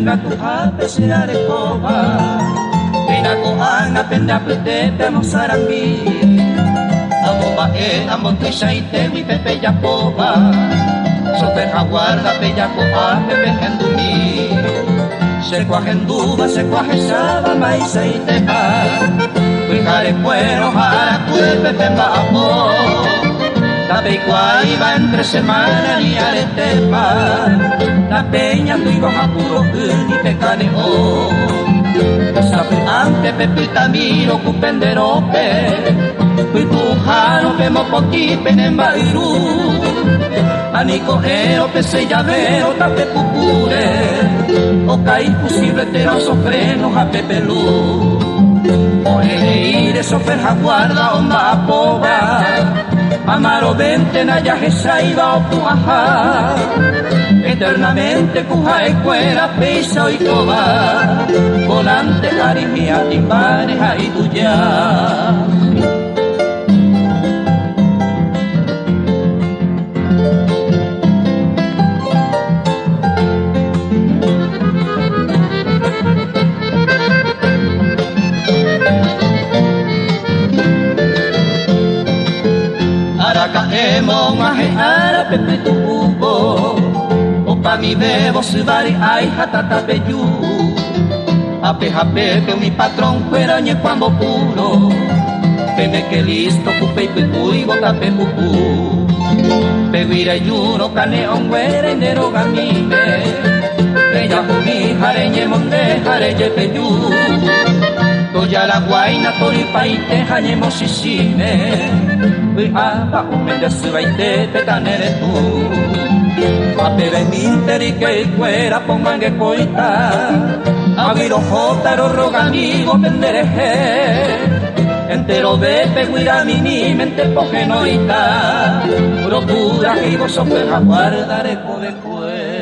onga tu hape se arecoba Pina ko anga penda pute pemo sarangi Amo bae amo tu shaite wi pepe yapoba Sope jaguarda pe yapo a pepe hendumi Se cuajenduba se cuajesaba maíza y tepa Cuijare cuero jara cuepe pemba apo Tapeicua iba entre semana ni aretepa La peña tu iba a puro ni pecaneo Sabe ante pepita miro cupenderope Cuitujano pemo poqui penemba iru Anico ero pese llavero tape pupure O caí posible tera sofreno a pepelú O eire sofer jaguarda omba apoba Amaro vente na yajesa iba o puaja Eternamente cuja escuela pisa y toba Volante arimia timbane jaiduya Caemo maje ara pepe tu bubo Opa mi bebo subari ai hatata peyu Ape jape que mi patrón fuera ñe cuambo puro Peme que listo cupe y pui gota pe pupu Peguira yuno cane onguere nero gamime Ella jumi jareñe monde jareñe peyu Toya la guaina tori paite jañe mosisime Apa umenda subaite petanere tu Apere minteri que fuera pongange coita Aguiro jotaro roganigo pendereje Entero bepe guira mini mente pogenoita Procura que vos sopeja guardare de cue